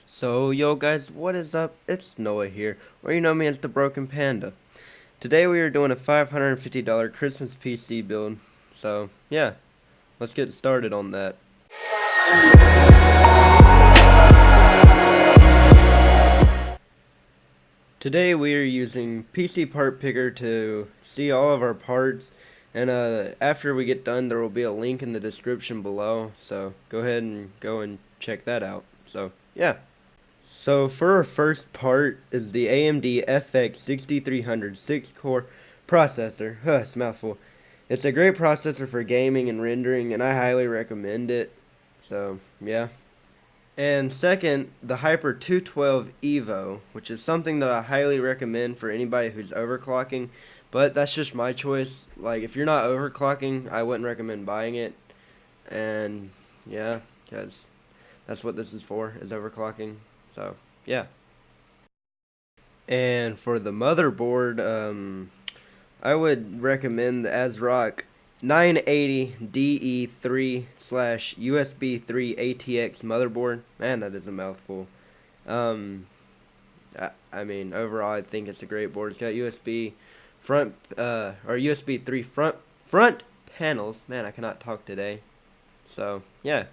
So, yo guys, what is up? It's Noah here, or you know me as the Broken Panda. Today we are doing a $550 Christmas PC build. So, yeah, let's get started on that. Today we are using PC Part Picker to see all of our parts, and after we get done there will be a link in the description below, so go ahead and go and check that out. So, yeah. So for our first part is the AMD FX 6300 6-core processor. It's a mouthful. It's a great processor for gaming and rendering, and I highly recommend it. So, yeah. And second, the Hyper 212 Evo, which is something that I highly recommend for anybody who's overclocking, but that's just my choice. Like, if you're not overclocking, I wouldn't recommend buying it. And, yeah, because that's what this is for, is overclocking. So, yeah. And for the motherboard, I would recommend the ASRock 980 DE3/USB 3 ATX motherboard. Man, that is a mouthful. Um, I mean, overall, I think it's a great board. It's got USB front, or USB 3 front panels. Man, I cannot talk today. So, yeah,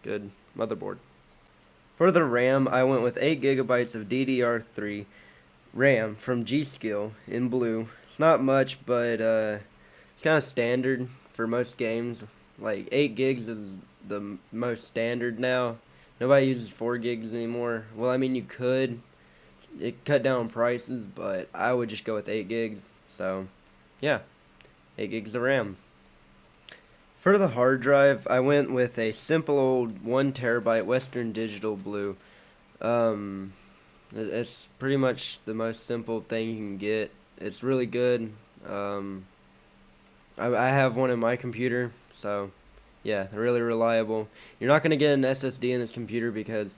good motherboard. For the RAM, I went with 8 gigabytes of DDR3 RAM from G-Skill in blue. It's not much, but it's kind of standard for most games. Like 8 gigs is the most standard now. Nobody uses 4 gigs anymore. Well, I mean, you could. It cut down prices, but I would just go with 8 gigs. So, yeah, 8 gigs of RAM. For the hard drive, I went with a simple old 1 terabyte Western Digital blue. Um, it's pretty much the most simple thing you can get. It's really good. I have one in my computer, so yeah, they're really reliable. You're not gonna get an SSD in this computer because,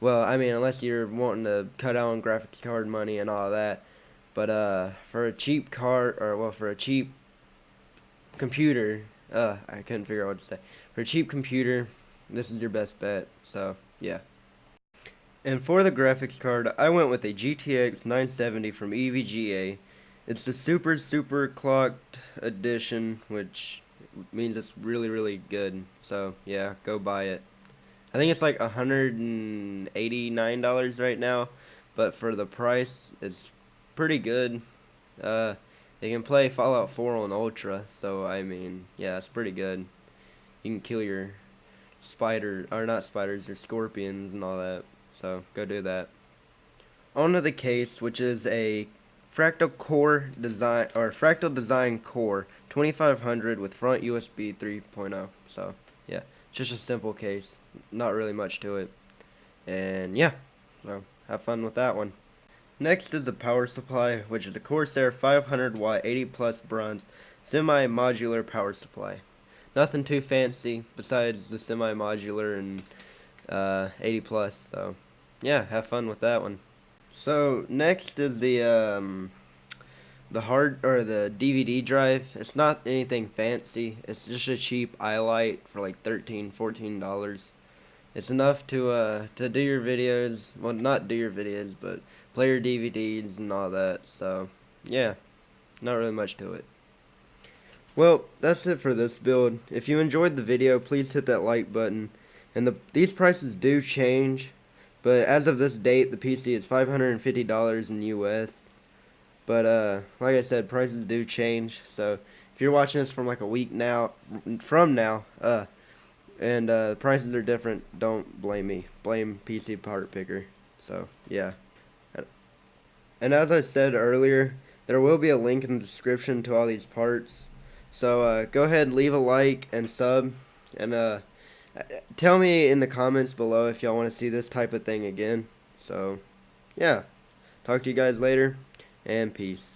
well, I mean, unless you're wanting to cut down on graphics card money and all that. But for a cheap card, or well, for a cheap computer, I couldn't figure out what to say. For a cheap computer, this is your best bet. So yeah. And for the graphics card, I went with a GTX 970 from EVGA. It's the super clocked edition, which means it's really good. So yeah, go buy it. I think it's like $189 right now, but for the price, it's pretty good. They can play Fallout 4 on Ultra, so I mean, yeah, it's pretty good. You can kill your spider, or not spiders, your scorpions and all that. So go do that. Onto the case, which is a fractal design core 2500 with front USB 3.0. So yeah, just a simple case, not really much to it. And yeah, so have fun with that one. Next is the power supply, which is a Corsair 500 watt 80 plus bronze semi-modular power supply. Nothing too fancy besides the semi-modular and 80 plus. So yeah, have fun with that one. So next is the hard or the DVD drive. It's not anything fancy. It's just a cheap iLight for like $13-14. It's enough to do your videos. Well, not do your videos, but play your DVDs and all that. So yeah, not really much to it. Well, that's it for this build. If you enjoyed the video, please hit that like button. And these prices do change, but as of this date, the PC is $550 in US. But like I said, prices do change. So if you're watching this from like a week from now, and prices are different, don't blame me. Blame PC Part Picker. So yeah. And as I said earlier, there will be a link in the description to all these parts. So go ahead, leave a like and sub, and tell me in the comments below if y'all want to see this type of thing again. So yeah, talk to you guys later, and peace.